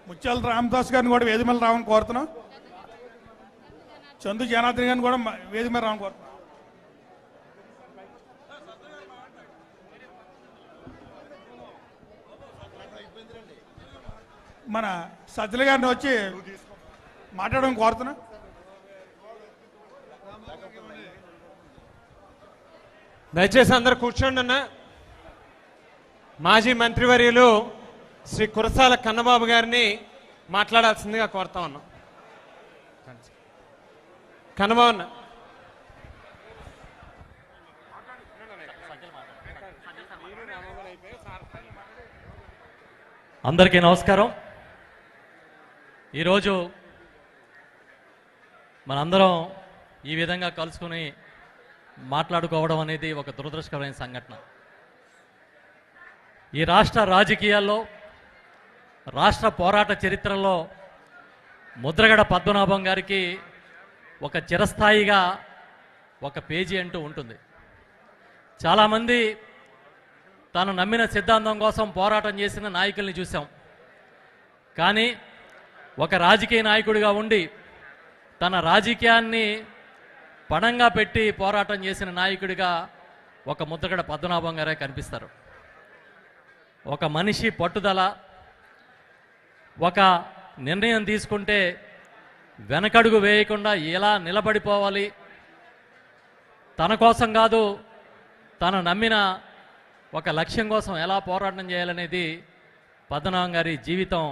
ముత్యాల రామదాస్ గారిని కూడా వేదిక మీద రావని కోరుతున్నాం. చందు జనార్దన్ గారిని కూడా వేదిక మీద రావని కోరుతున్నాం. మన సజ్జల గారిని వచ్చి మాట్లాడడం కోరుతున్నా. దయచేసి అందరు కూర్చోండి అన్న. మాజీ మంత్రివర్యులు శ్రీ కురసాల కన్నబాబు గారిని మాట్లాడాల్సిందిగా కోరుతా ఉన్నాం. కన్నబాబు అన్న. అందరికీ నమస్కారం. ఈరోజు మనందరం ఈ విధంగా కలుసుకుని మాట్లాడుకోవడం అనేది ఒక దురదృష్టకరమైన సంఘటన. ఈ రాష్ట్ర రాజకీయాల్లో, రాష్ట్ర పోరాట చరిత్రలో ముద్రగడ పద్మనాభం గారికి ఒక చిరస్థాయిగా ఒక పేజీ అంటూ ఉంటుంది. చాలామంది తాను నమ్మిన సిద్ధాంతం కోసం పోరాటం చేసిన నాయకుల్ని చూసాం. కానీ ఒక రాజకీయ నాయకుడిగా ఉండి తన రాజకీయాన్ని పణంగా పెట్టి పోరాటం చేసిన నాయకుడిగా ఒక ముద్రగడ పద్మనాభం గారే కనిపిస్తారు. ఒక మనిషి పట్టుదల, ఒక నిర్ణయం తీసుకుంటే వెనకడుగు వేయకుండా ఎలా నిలబడిపోవాలి, తన కోసం కాదు తను నమ్మిన ఒక లక్ష్యం కోసం ఎలా పోరాటం చేయాలనేది పద్మనాభం గారి జీవితం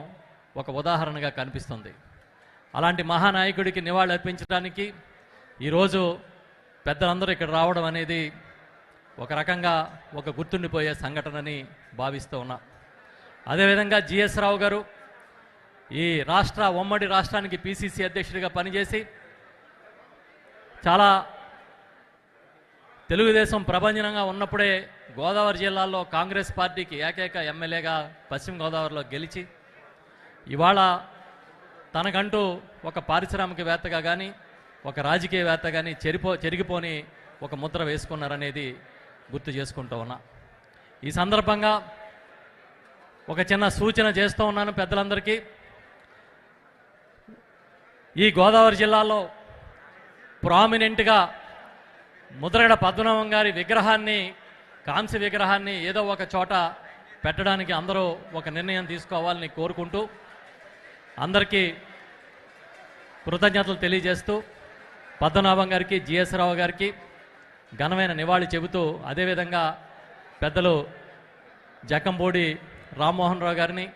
ఒక ఉదాహరణగా కనిపిస్తుంది. అలాంటి మహానాయకుడికి నివాళులు అర్పించడానికి ఈరోజు పెద్దలందరూ ఇక్కడ రావడం అనేది ఒక రకంగా ఒక గుర్తుండిపోయే సంఘటనని భావిస్తూ ఉన్నా. అదేవిధంగా జిఎస్ రావు గారు ఈ ఉమ్మడి రాష్ట్రానికి పిసిసి అధ్యక్షుడిగా పనిచేసి చాలా తెలుగుదేశం ప్రభంజనంగా ఉన్నప్పుడే గోదావరి జిల్లాలో కాంగ్రెస్ పార్టీకి ఏకైక ఎమ్మెల్యేగా పశ్చిమ గోదావరిలో గెలిచి ఇవాళ తనకంటూ ఒక పారిశ్రామికవేత్తగా కానీ ఒక రాజకీయవేత్త కానీ చెరిగిపోని ఒక ముద్ర వేసుకున్నారనేది గుర్తు చేసుకుంటూ ఉన్నా. ఈ సందర్భంగా ఒక చిన్న సూచన చేస్తూ ఉన్నాను పెద్దలందరికీ. ఈ గోదావరి జిల్లాలో ప్రామినెంట్గా ముద్రగడ పద్మనాభం గారి విగ్రహాన్ని, కాంస్య విగ్రహాన్ని ఏదో ఒక చోట పెట్టడానికి అందరూ ఒక నిర్ణయం తీసుకోవాలని కోరుకుంటూ అందరికీ కృతజ్ఞతలు తెలియజేస్తూ పద్మనాభం గారికి, జిఎస్ రావు గారికి ఘనమైన నివాళి చెబుతూ, అదేవిధంగా పెద్దలు జకంబోడి రామ్మోహన్ రావు గారిని,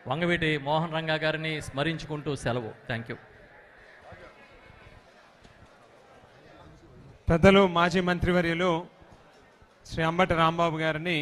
వంగవీటి మోహన్ రంగా గారిని స్మరించుకుంటూ సెలవు. Thank you. పెద్దలు మాజీ మంత్రివర్యులు శ్రీ అంబటి రాంబాబు గారిని